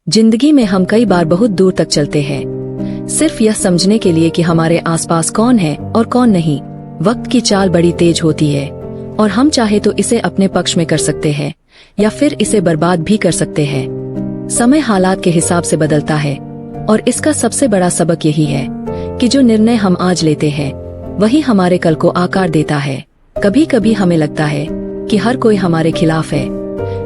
जिंदगी में हम कई बार बहुत दूर तक चलते हैं, सिर्फ यह समझने के लिए कि हमारे आसपास कौन है और कौन नहीं। वक्त की चाल बड़ी तेज होती है और हम चाहे तो इसे अपने पक्ष में कर सकते हैं या फिर इसे बर्बाद भी कर सकते हैं। समय हालात के हिसाब से बदलता है और इसका सबसे बड़ा सबक यही है कि जो निर्णय हम आज लेते हैं वही हमारे कल को आकार देता है। कभी कभी हमें लगता है कि हर कोई हमारे खिलाफ है,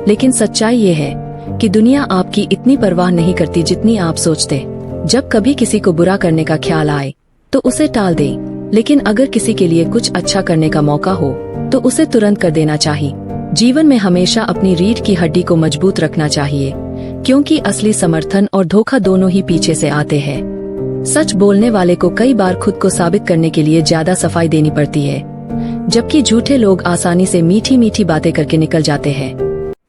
लेकिन सच्चाई ये है कि दुनिया आपकी इतनी परवाह नहीं करती जितनी आप सोचते। जब कभी किसी को बुरा करने का ख्याल आए तो उसे टाल दें, लेकिन अगर किसी के लिए कुछ अच्छा करने का मौका हो तो उसे तुरंत कर देना चाहिए। जीवन में हमेशा अपनी रीढ़ की हड्डी को मजबूत रखना चाहिए, क्योंकि असली समर्थन और धोखा दोनों ही पीछे से आते हैं। सच बोलने वाले को कई बार खुद को साबित करने के लिए ज्यादा सफाई देनी पड़ती है, जबकि झूठे लोग आसानी से मीठी मीठी बातें करके निकल जाते हैं।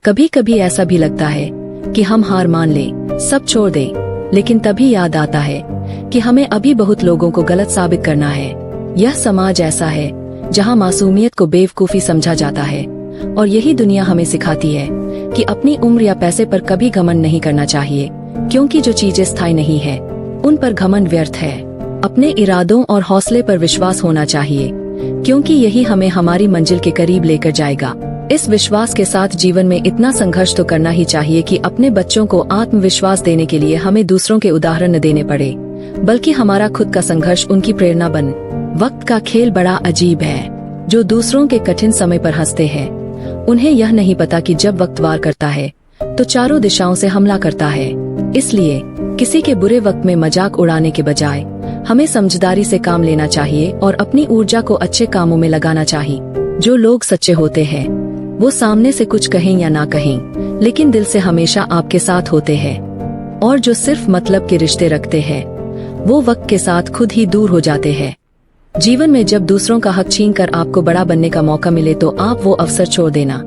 कभी कभी ऐसा भी लगता है कि हम हार मान लें, सब छोड़ दें, लेकिन तभी याद आता है कि हमें अभी बहुत लोगों को गलत साबित करना है। यह समाज ऐसा है जहां मासूमियत को बेवकूफी समझा जाता है, और यही दुनिया हमें सिखाती है कि अपनी उम्र या पैसे पर कभी घमंड नहीं करना चाहिए, क्योंकि जो चीजें स्थायी नहीं है उन पर घमंड व्यर्थ है। अपने इरादों और हौसले पर विश्वास होना चाहिए, क्योंकि यही हमें हमारी मंजिल के करीब लेकर जाएगा। इस विश्वास के साथ जीवन में इतना संघर्ष तो करना ही चाहिए कि अपने बच्चों को आत्मविश्वास देने के लिए हमें दूसरों के उदाहरण न देने पड़े, बल्कि हमारा खुद का संघर्ष उनकी प्रेरणा बने। वक्त का खेल बड़ा अजीब है। जो दूसरों के कठिन समय पर हंसते हैं, उन्हें यह नहीं पता कि जब वक्त वार करता है तो चारों दिशाओं से हमला करता है। इसलिए किसी के बुरे वक्त में मजाक उड़ाने के बजाय हमें समझदारी से काम लेना चाहिए और अपनी ऊर्जा को अच्छे कामों में लगाना चाहिए। जो लोग सच्चे होते हैं वो सामने से कुछ कहें या ना कहें, लेकिन दिल से हमेशा आपके साथ होते हैं। और जो सिर्फ मतलब के रिश्ते रखते हैं वो वक्त के साथ खुद ही दूर हो जाते हैं। जीवन में जब दूसरों का हक छीनकर आपको बड़ा बनने का मौका मिले तो आप वो अवसर छोड़ देना,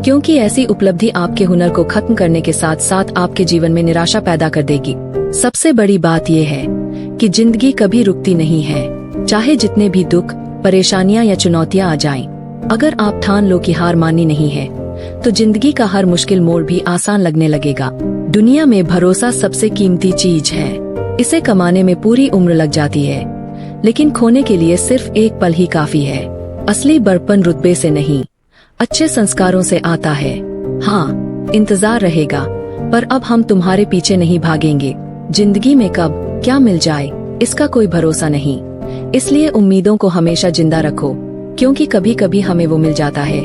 क्योंकि ऐसी उपलब्धि आपके हुनर को खत्म करने के साथ साथ आपके जीवन में निराशा पैदा कर देगी। सबसे बड़ी बात यह है कि जिंदगी कभी रुकती नहीं है, चाहे जितने भी दुख, परेशानियां या चुनौतियां आ जाएं। अगर आप ठान लो कि हार माननी नहीं है तो जिंदगी का हर मुश्किल मोड़ भी आसान लगने लगेगा। दुनिया में भरोसा सबसे कीमती चीज है। इसे कमाने में पूरी उम्र लग जाती है, लेकिन खोने के लिए सिर्फ एक पल ही काफी है। असली बड़पन रुतबे से नहीं, अच्छे संस्कारों से आता है। हाँ, इंतजार रहेगा, पर अब हम तुम्हारे पीछे नहीं भागेंगे। जिंदगी में कब क्या मिल जाए इसका कोई भरोसा नहीं, इसलिए उम्मीदों को हमेशा जिंदा रखो, क्योंकि कभी कभी हमें वो मिल जाता है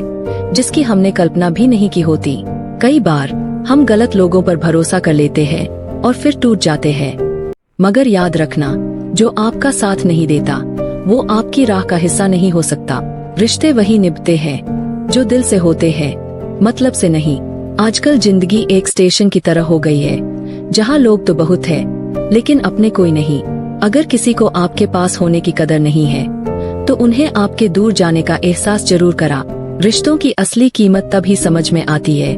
जिसकी हमने कल्पना भी नहीं की होती। कई बार हम गलत लोगों पर भरोसा कर लेते हैं और फिर टूट जाते हैं, मगर याद रखना, जो आपका साथ नहीं देता वो आपकी राह का हिस्सा नहीं हो सकता। रिश्ते वही निभते हैं जो दिल से होते हैं, मतलब से नहीं। आजकल जिंदगी एक स्टेशन की तरह हो गई है, जहाँ लोग तो बहुत है लेकिन अपने कोई नहीं। अगर किसी को आपके पास होने की कदर नहीं है तो उन्हें आपके दूर जाने का एहसास जरूर करा। रिश्तों की असली कीमत तभी समझ में आती है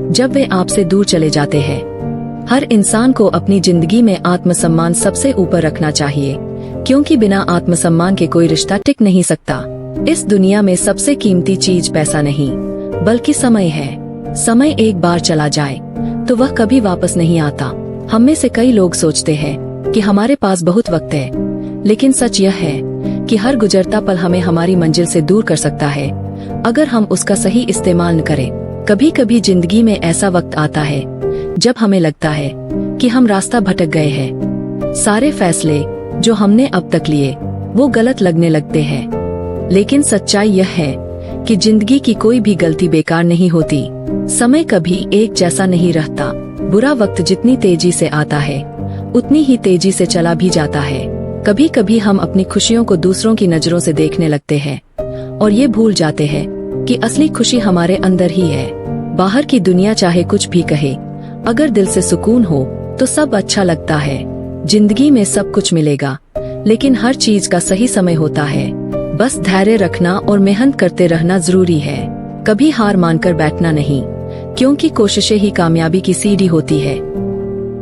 जब वे आपसे दूर चले जाते हैं। हर इंसान को अपनी जिंदगी में आत्मसम्मान सबसे ऊपर रखना चाहिए, क्योंकि बिना आत्मसम्मान के कोई रिश्ता टिक नहीं सकता। इस दुनिया में सबसे कीमती चीज पैसा नहीं बल्कि समय है। समय एक बार चला जाए तो वह कभी वापस नहीं आता। हम में से कई लोग सोचते हैं कि हमारे पास बहुत वक्त है, लेकिन सच यह है कि हर गुजरता पल हमें हमारी मंजिल से दूर कर सकता है अगर हम उसका सही इस्तेमाल न करें। कभी कभी जिंदगी में ऐसा वक्त आता है जब हमें लगता है कि हम रास्ता भटक गए हैं। सारे फैसले जो हमने अब तक लिए वो गलत लगने लगते हैं, लेकिन सच्चाई यह है कि जिंदगी की कोई भी गलती बेकार नहीं होती। समय कभी एक जैसा नहीं रहता। बुरा वक्त जितनी तेजी से आता है उतनी ही तेजी से चला भी जाता है। कभी कभी हम अपनी खुशियों को दूसरों की नजरों से देखने लगते हैं और ये भूल जाते हैं कि असली खुशी हमारे अंदर ही है। बाहर की दुनिया चाहे कुछ भी कहे, अगर दिल से सुकून हो तो सब अच्छा लगता है। जिंदगी में सब कुछ मिलेगा, लेकिन हर चीज का सही समय होता है। बस धैर्य रखना और मेहनत करते रहना जरूरी है। कभी हार मानकर बैठना नहीं, क्योंकि कोशिशें ही कामयाबी की सीढ़ी होती है।